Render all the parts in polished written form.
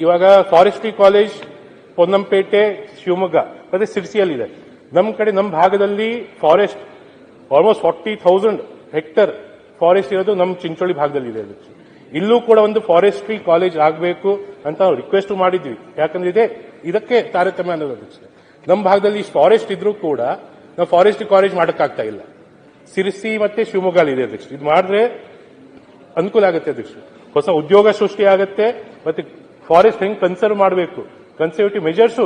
ಇವಾಗ forestry college Ponnampet, Shivamogga ಮತ್ತೆ ಸಿರ್ಸಿಯಲ್ಲಿದೆ. ನಮ್ಮ ಕಡೆ ನಮ್ಮ ಭಾಗದಲ್ಲಿ ಫಾರೆಸ್ಟ್ ಆಲ್ಮೋಸ್ಟ್ 40,000 ಹೆಕ್ಟರ್ ಫಾರೆಸ್ಟ್ ಇರೋದು ನಮ್ಮ ಚಿಂಚೋಳಿ ಭಾಗದಲ್ಲಿ ಇದೆ. ಇಲ್ಲೂ ಕೂಡ ಒಂದು ಫಾರೆಸ್ಟ್ರಿ ಕಾಲೇಜ್ ಆಗಬೇಕು ಅಂತ ರಿಕ್ವೆಸ್ಟ್ ಮಾಡಿದ್ವಿ. ಯಾಕಂದ್ರೆ ಇದಕ್ಕೆ ತಾರತಮ್ಯ ಅನ್ನೋದು ಅಧ್ಯಕ್ಷರೇ. ನಮ್ಮ ಭಾಗದಲ್ಲಿ ಫಾರೆಸ್ಟ್ ಇದ್ರೂ ಕೂಡ ನಾವು ಫಾರೆಸ್ಟ್ರಿ ಕಾಲೇಜ್ ಮಾಡಕ್ಕಾಗ್ತಾ ಇಲ್ಲ. ಸಿರ್ಸಿ ಮತ್ತೆ ಶಿವಮೊಗ್ಗ ಇದೆ ಅಧ್ಯಕ್ಷ. ಇದು ಮಾಡಿದ್ರೆ ಅನುಕೂಲ ಆಗುತ್ತೆ ಅಧ್ಯಕ್ಷ. ಹೊಸ ಉದ್ಯೋಗ ಸೃಷ್ಟಿ ಆಗುತ್ತೆ ಮತ್ತೆ ಫಾರೆಸ್ಟ್ ಹೆಂಗ್ ಕನ್ಸರ್ವ್ ಮಾಡಬೇಕು, ಕನ್ಸರ್ವೇಟಿವ್ ಮೆಜರ್ಸ್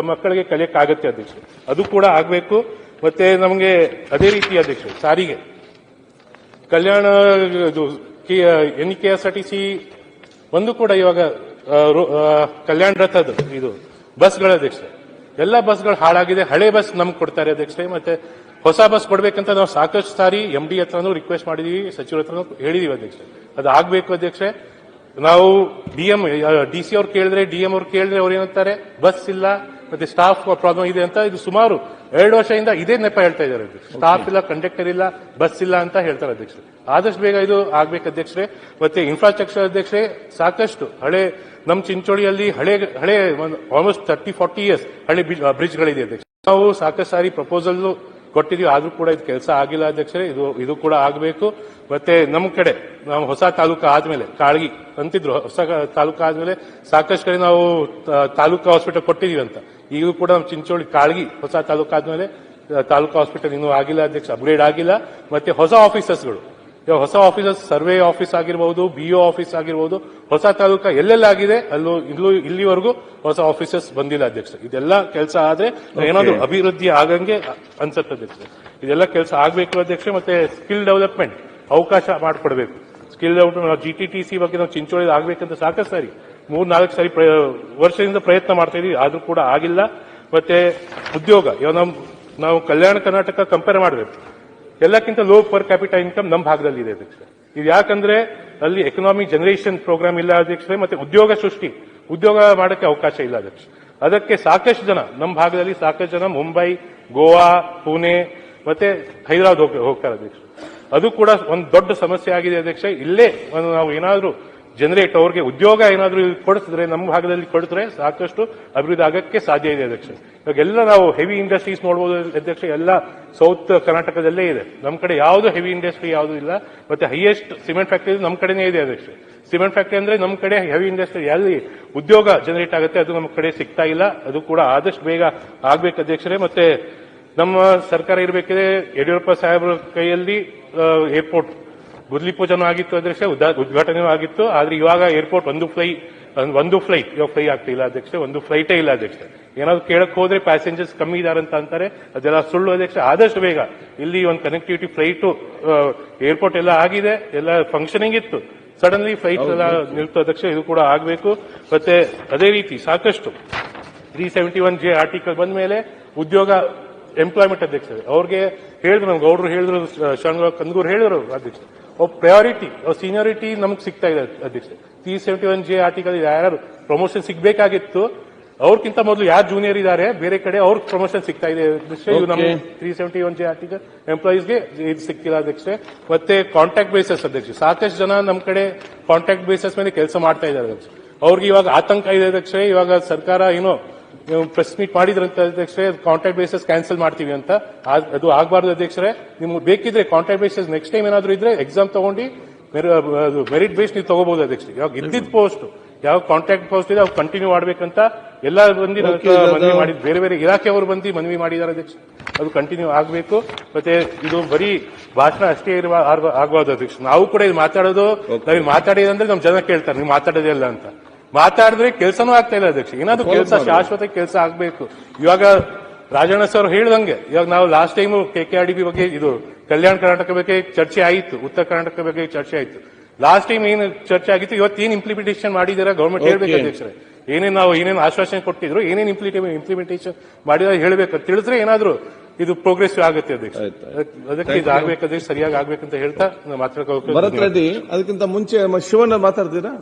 ಮಕ್ಕಳಿಗೆ ಕಲಿಯಕ್ಕಾಗತ್ತೆ ಅಧ್ಯಕ್ಷ. ಅದು ಕೂಡ ಆಗಬೇಕು. ಮತ್ತೆ ನಮಗೆ ಅದೇ ರೀತಿ ಅಧ್ಯಕ್ಷ ಸಾರಿಗೆ ಕಲ್ಯಾಣ NKSRTC ಒಂದು ಕೂಡ ಇವಾಗ ಕಲ್ಯಾಣ ರಥದ ಇದು ಬಸ್ಗಳ ಅಧ್ಯಕ್ಷ ಎಲ್ಲ ಬಸ್ಗಳು ಹಾಳಾಗಿದೆ. ಹಳೆ ಬಸ್ ನಮ್ಗೆ ಕೊಡ್ತಾರೆ ಅಧ್ಯಕ್ಷರೇ. ಮತ್ತೆ ಹೊಸ ಬಸ್ ಕೊಡ್ಬೇಕಂತ ನಾವು ಸಾಕಷ್ಟು ಸಾರಿ MD ಹತ್ರನೂ ರಿಕ್ವೆಸ್ಟ್ ಮಾಡಿದೀವಿ, ಸಚಿವರ ಹತ್ರನೂ ಹೇಳಿದೀವಿ ಅಧ್ಯಕ್ಷರೇ. ಅದು ಆಗಬೇಕು ಅಧ್ಯಕ್ಷರೇ. ನಾವು DC ಅವ್ರು ಕೇಳಿದ್ರೆ DM ಅವ್ರು ಕೇಳಿದ್ರೆ ಅವ್ರು ಏನಂತಾರೆ ಬಸ್ ಇಲ್ಲ ಮತ್ತೆ ಸ್ಟಾಫ್ ಪ್ರಾಬ್ಲಮ್ ಇದೆ ಅಂತ. ಇದು ಸುಮಾರು 2 ವರ್ಷದಿಂದ ಇದೇ ನೆಪ ಹೇಳ್ತಾ ಇದ್ದಾರೆ. ಸ್ಟಾಫ್ ಇಲ್ಲ, ಕಂಡಕ್ಟರ್ ಇಲ್ಲ, ಬಸ್ ಇಲ್ಲ ಅಂತ ಹೇಳ್ತಾರೆ ಅಧ್ಯಕ್ಷರೇ. ಆದಷ್ಟು ಬೇಗ ಇದು ಆಗ್ಬೇಕು ಅಧ್ಯಕ್ಷರೇ. ಮತ್ತೆ ಇನ್ಫ್ರಾಸ್ಟ್ರಕ್ಚರ್ ಅಧ್ಯಕ್ಷರೇ ಸಾಕಷ್ಟು ಹಳೆ ನಮ್ಮ ಚಿಂಚೋಳಿಯಲ್ಲಿ ಹಳೆ ಆಲ್ಮೋಸ್ಟ್ 30-40 ಇಯರ್ಸ್ ಹಳೆ ಬ್ರಿಡ್ಜ್ಗಳಿದೆ ಅಧ್ಯಕ್ಷ. ನಾವು ಸಾಕಷ್ಟು ಸಾರಿ ಪ್ರಪೋಸಲ್ ಕೊಟ್ಟಿದೀವಿ, ಆದ್ರೂ ಕೂಡ ಇದು ಕೆಲಸ ಆಗಿಲ್ಲ ಅಧ್ಯಕ್ಷರೇ. ಇದು ಕೂಡ ಆಗಬೇಕು. ಮತ್ತೆ ನಮ್ಮ ಕಡೆ ನಾವು ಹೊಸ ತಾಲೂಕು ಆದ್ಮೇಲೆ ಕಾಳಗಿ ಅಂತಿದ್ರು, ಹೊಸ ತಾಲೂಕು ಆದ್ಮೇಲೆ ಸಾಕಷ್ಟು ಕಡೆ ನಾವು ತಾಲೂಕು ಹಾಸ್ಪಿಟಲ್ ಕೊಟ್ಟಿದೀವಿ ಅಂತ. ಈಗೂ ಕೂಡ ನಮ್ಮ ಚಿಂಚೋಳಿ ಕಾಳಗಿ ಹೊಸ ತಾಲೂಕು ಆದ್ಮೇಲೆ ತಾಲೂಕು ಹಾಸ್ಪಿಟಲ್ ಇನ್ನೂ ಆಗಿಲ್ಲ ಅಧ್ಯಕ್ಷ, ಅಪ್ಗ್ರೇಡ್ ಆಗಿಲ್ಲ. ಮತ್ತೆ ಹೊಸ ಆಫೀಸರ್ಸ್ಗಳು ಇವಾಗ ಹೊಸ ಆಫೀಸರ್ಸ್ ಸರ್ವೆ ಆಫೀಸ್ ಆಗಿರಬಹುದು, BO ಆಫೀಸ್ ಆಗಿರಬಹುದು, ಹೊಸ ತಾಲೂಕ ಎಲ್ಲೆಲ್ಲಾಗಿದೆ ಇಲ್ಲಿವರೆಗೂ ಹೊಸ ಆಫೀಸರ್ಸ್ ಬಂದಿಲ್ಲ ಅಧ್ಯಕ್ಷ. ಇದೆಲ್ಲ ಕೆಲಸ ಆದ್ರೆ ಏನಾದ್ರು ಅಭಿವೃದ್ಧಿ ಆಗಂಗೆ ಅನ್ಸುತ್ತೆ ಅಧ್ಯಕ್ಷ. ಇದೆಲ್ಲ ಕೆಲಸ ಆಗ್ಬೇಕು ಅಧ್ಯಕ್ಷ. ಮತ್ತೆ ಸ್ಕಿಲ್ ಡೆವಲಪ್ಮೆಂಟ್ ಅವಕಾಶ ಮಾಡಿಕೊಡ್ಬೇಕು. ಸ್ಕಿಲ್ ಡೆವಲಪ್ಮೆಂಟ್ ನಾವು GTTC ಬಗ್ಗೆ ನಾವು ಚಿಂಚೋಳಿ ಆಗ್ಬೇಕಂತ ಸಾಕಷ್ಟು ಸಾರಿ 3-4 ಸಾರಿ ವರ್ಷದಿಂದ ಪ್ರಯತ್ನ ಮಾಡ್ತಾ ಇದೀವಿ, ಆದ್ರೂ ಕೂಡ ಆಗಿಲ್ಲ. ಮತ್ತೆ ಉದ್ಯೋಗ ಇವಾಗ ನಾವು ಕಲ್ಯಾಣ ಕರ್ನಾಟಕ ಕಂಪೇರ್ ಮಾಡಬೇಕು, ಎಲ್ಲಕ್ಕಿಂತ ಲೋ ಪರ್ ಕ್ಯಾಪಿಟಲ್ ಇನ್ಕಮ್ ನಮ್ಮ ಭಾಗದಲ್ಲಿ ಇದೆ ಅಧ್ಯಕ್ಷ. ಇದು ಯಾಕಂದ್ರೆ ಅಲ್ಲಿ ಎಕನಾಮಿಕ್ ಜನರೇಷನ್ ಪ್ರೋಗ್ರಾಮ್ ಇಲ್ಲ ಅಧ್ಯಕ್ಷರೇ. ಮತ್ತೆ ಉದ್ಯೋಗ ಮಾಡಕ್ಕೆ ಅವಕಾಶ ಇಲ್ಲ ಅಧ್ಯಕ್ಷ. ಅದಕ್ಕೆ ಸಾಕಷ್ಟು ಜನ ನಮ್ಮ ಭಾಗದಲ್ಲಿ ಸಾಕಷ್ಟು ಜನ ಮುಂಬೈ, ಗೋವಾ, ಪುಣೆ ಮತ್ತೆ ಹೈದರಾಬಾದ್ ಹೋಗ್ತಾರೆ ಅಧ್ಯಕ್ಷ. ಅದು ಕೂಡ ಒಂದು ದೊಡ್ಡ ಸಮಸ್ಯೆ ಆಗಿದೆ ಅಧ್ಯಕ್ಷ. ಇಲ್ಲೇ ನಾವು ಏನಾದ್ರೂ ಜನರೇಟ್ ಅವ್ರಿಗೆ ಉದ್ಯೋಗ ಏನಾದ್ರೂ ಕೊಡಿಸಿದ್ರೆ, ನಮ್ಮ ಭಾಗದಲ್ಲಿ ಕೊಡಿದ್ರೆ ಸಾಕಷ್ಟು ಅಭಿವೃದ್ಧಿ ಆಗಕ್ಕೆ ಸಾಧ್ಯ ಇದೆ ಅಧ್ಯಕ್ಷ. ಇವಾಗೆಲ್ಲ ನಾವು ಹೆವಿ ಇಂಡಸ್ಟ್ರೀಸ್ ನೋಡಬಹುದು ಅಧ್ಯಕ್ಷ, ಎಲ್ಲ ಸೌತ್ ಕರ್ನಾಟಕದಲ್ಲೇ ಇದೆ. ನಮ್ಮ ಕಡೆ ಯಾವುದು ಹೆವಿ ಇಂಡಸ್ಟ್ರಿ ಯಾವುದು ಇಲ್ಲ. ಮತ್ತೆ ಹೈಯೆಸ್ಟ್ ಸಿಮೆಂಟ್ ಫ್ಯಾಕ್ಟರಿ ನಮ್ಮ ಕಡೆನೇ ಇದೆ ಅಧ್ಯಕ್ಷ. ಸಿಮೆಂಟ್ ಫ್ಯಾಕ್ಟರಿ ಅಂದ್ರೆ ನಮ್ಮ ಕಡೆ ಹೆವಿ ಇಂಡಸ್ಟ್ರಿ ಎಲ್ಲಿ ಉದ್ಯೋಗ ಜನರೇಟ್ ಆಗುತ್ತೆ ಅದು ನಮ್ಮ ಕಡೆ ಸಿಗ್ತಾ ಇಲ್ಲ. ಅದು ಕೂಡ ಆದಷ್ಟು ಬೇಗ ಆಗ್ಬೇಕು ಅಧ್ಯಕ್ಷರೇ. ಮತ್ತೆ ನಮ್ಮ ಸರ್ಕಾರ ಇರಬೇಕಿದೆ, ಯಡಿಯೂರಪ್ಪ ಸಾಹೇಬ್ರ ಕೈಯಲ್ಲಿ ಏರ್ಪೋರ್ಟ್ ಗುದ್ಲಿ ಪೂಜೆನೂ ಆಗಿತ್ತು ಅಧ್ಯಕ್ಷ, ಉದ್ಘಾಟನೆಯೂ ಆಗಿತ್ತು. ಆದ್ರೆ ಇವಾಗ ಏರ್ಪೋರ್ಟ್ ಒಂದು ಫ್ಲೈಟ್ ಇವಾಗ ಫ್ಲೈ ಆಗ್ತಿಲ್ಲ ಅಧ್ಯಕ್ಷ, ಒಂದು ಫ್ಲೈಟೇ ಇಲ್ಲ ಅಧ್ಯಕ್ಷ. ಏನಾದ್ರು ಕೇಳಕ್ ಹೋದ್ರೆ ಪ್ಯಾಸೆಂಜರ್ಸ್ ಕಮ್ಮಿ ಇದಾರೆ ಅಂತ ಅಂತಾರೆ, ಅದೆಲ್ಲ ಸುಳ್ಳು ಅಧ್ಯಕ್ಷ. ಆದಷ್ಟು ಬೇಗ ಇಲ್ಲಿ ಒಂದು ಕನೆಕ್ಟಿವಿಟಿ ಫ್ಲೈಟ್ ಏರ್ಪೋರ್ಟ್ ಎಲ್ಲ ಆಗಿದೆ, ಎಲ್ಲ ಫಂಕ್ಷನಿಂಗ್ ಇತ್ತು, ಸಡನ್ಲಿ ಫ್ಲೈಟ್ ಎಲ್ಲ ನಿಲ್ತು ಅಧ್ಯಕ್ಷ. ಇದು ಕೂಡ ಆಗಬೇಕು. ಮತ್ತೆ ಅದೇ ರೀತಿ ಸಾಕಷ್ಟು 371J ಆರ್ಟಿಕಲ್ ಬಂದ ಮೇಲೆ ಉದ್ಯೋಗ ಎಂಪ್ಲಾಯ್ಮೆಂಟ್ ಅಧ್ಯಕ್ಷ ಅವ್ರಿಗೆ ಹೇಳಿದ್ರು, ನಮ್ಗೆ ಗೌಡ್ರು ಹೇಳಿದ್ರು, ಕಂದೂರು ಹೇಳಿದ್ರು ಅಧ್ಯಕ್ಷ. ಪ್ರಯಾರಿಟಿ ಸೀನಿಯಾರಿಟಿ ನಮ್ಗೆ ಸಿಗ್ತಾ ಇದೆ ಅಧ್ಯಕ್ಷ. 371J ಆರ್ಟಿಕಲ್ ಯಾರು ಪ್ರಮೋಷನ್ ಸಿಗ್ಬೇಕಾಗಿತ್ತು ಅವ್ರಕ್ಕಿಂತ ಮೊದಲು ಯಾರು ಜೂನಿಯರ್ ಇದ್ದಾರೆ ಬೇರೆ ಕಡೆ ಅವ್ರ ಪ್ರಮೋಷನ್ ಸಿಗ್ತಾ ಇದೆ ಅಧ್ಯಕ್ಷ. ಇದು ನಮ್ಮ 371J ಆರ್ಟಿಕಲ್ ಎಂಪ್ಲಾಯೀಸ್ಗೆ ಇದು ಸಿಕ್ಕಿಲ್ಲ ಅಧ್ಯಕ್ಷ. ಮತ್ತೆ ಕಾಂಟ್ರಾಕ್ಟ್ ಬೇಸಸ್ ಅಧ್ಯಕ್ಷ, ಸಾಕಷ್ಟು ಜನ ನಮ್ಮ ಕಡೆ ಕಾಂಟ್ರಾಕ್ಟ್ ಬೇಸಸ್ ಮೇಲೆ ಕೆಲಸ ಮಾಡ್ತಾ ಇದ್ದಾರೆ ಅಧ್ಯಕ್ಷ. ಅವ್ರಿಗೆ ಇವಾಗ ಆತಂಕ ಇದೆ ಅಧ್ಯಕ್ಷ. ಇವಾಗ ಸರ್ಕಾರ ಏನೋ ಪ್ರೆಸ್ ಮೀಟ್ ಮಾಡಿದ್ರಂತ ಅಧ್ಯಕ್ಷರೇ, ಕಾಂಟ್ರಾಕ್ಟ್ ಬೇಸಸ್ ಕ್ಯಾನ್ಸಲ್ ಮಾಡ್ತೀವಿ ಅಂತ. ಅದು ಆಗಬಾರ್ದು ಅಧ್ಯಕ್ಷರೇ. ನಿಮ್ಗೆ ಬೇಕಿದ್ರೆ ಕಾಂಟ್ರಾಕ್ಟ್ ಬೇಸಸ್ ನೆಕ್ಸ್ಟ್ ಟೈಮ್ ಏನಾದ್ರು ಇದ್ರೆ ಎಕ್ಸಾಮ್ ತಗೊಂಡು ಮೆರಿಟ್ ಬೇಸ್ ನೀವು ತಗೋಬಹುದು ಅಧ್ಯಕ್ಷ. ಇವಾಗ ಇದ್ದಿದ್ದ ಪೋಸ್ಟ್ ಯಾವ ಕಾಂಟ್ರಾಕ್ಟ್ ಪೋಸ್ಟ್ ಇದೆ ಅವು ಕಂಟಿನ್ಯೂ ಮಾಡ್ಬೇಕಂತ ಎಲ್ಲ ಬಂದು ಮನವಿ ಮಾಡಿ, ಬೇರೆ ಬೇರೆ ಇಲಾಖೆಯವರು ಬಂದು ಮನವಿ ಮಾಡಿದ್ದಾರೆ ಅಧ್ಯಕ್ಷ. ಅದು ಕಂಟಿನ್ಯೂ ಆಗಬೇಕು. ಮತ್ತೆ ಇದು ಬರೀ ಭಾಷಣ ಅಷ್ಟೇ ಆಗಬಾರ್ದು ಅಧ್ಯಕ್ಷ. ನಾವು ಕೂಡ ಇದು ಮಾತಾಡೋದು, ನಾವ್ ಮಾತಾಡಿದಂದ್ರೆ ನಮ್ ಜನ ಕೇಳ್ತಾರೆ ನೀವು ಮಾತಾಡೋದೇ ಇಲ್ಲ ಅಂತ. ಮಾತಾಡಿದ್ರೆ ಕೆಲಸನೂ ಆಗ್ತಾ ಇಲ್ಲ ಅಧ್ಯಕ್ಷ. ಏನಾದ್ರು ಕೆಲಸ ಶಾಶ್ವತ ಕೆಲಸ ಆಗ್ಬೇಕು. ಇವಾಗ ರಾಜಣ್ಣ ಸರ್ ಹೇಳ್ದಂಗೆ ಇವಾಗ ನಾವು ಲಾಸ್ಟ್ ಟೈಮ್ KKRDB ಬಗ್ಗೆ ಇದು ಕಲ್ಯಾಣ ಕರ್ನಾಟಕ ಬಗ್ಗೆ ಚರ್ಚೆ ಆಯಿತು, ಉತ್ತರ ಕರ್ನಾಟಕ ಬಗ್ಗೆ ಚರ್ಚೆ ಆಯಿತು. ಲಾಸ್ಟ್ ಟೈಮ್ ಏನು ಚರ್ಚೆ ಆಗಿತ್ತು, ಇವತ್ತು ಏನ್ ಇಂಪ್ಲಿಮೆಂಟೇಷನ್ ಮಾಡಿದಾರೆ ಗವರ್ಮೆಂಟ್ ಹೇಳ್ಬೇಕು ಅಧ್ಯಕ್ಷರೇ. ಏನೇನು ಆಶ್ವಾಸನೆ ಕೊಟ್ಟಿದ್ರು, ಏನೇನು ಇಂಪ್ಲಿಮೆಂಟೇಷನ್ ಮಾಡಿದ್ರೆ ಹೇಳ್ಬೇಕು. ತಿಳಿದ್ರೆ ಏನಾದ್ರು ಇದು ಪ್ರೋಗ್ರೆಸಿವ್ ಆಗುತ್ತೆ ಅಧ್ಯಕ್ಷ. ಅದಕ್ಕೆ ಇದು ಆಗ್ಬೇಕಾದ್ರೆ ಸರಿಯಾಗಿ ಆಗ್ಬೇಕಂತ ಹೇಳ್ತಾ ಮಾತಾಡೋಕೆ. ಭರತ್ ರೆಡ್ಡಿ, ಅದಕ್ಕಿಂತ ಮುಂಚೆ ಶಿವಣ್ಣ ಮಾತಾಡ್ತೀರಾ?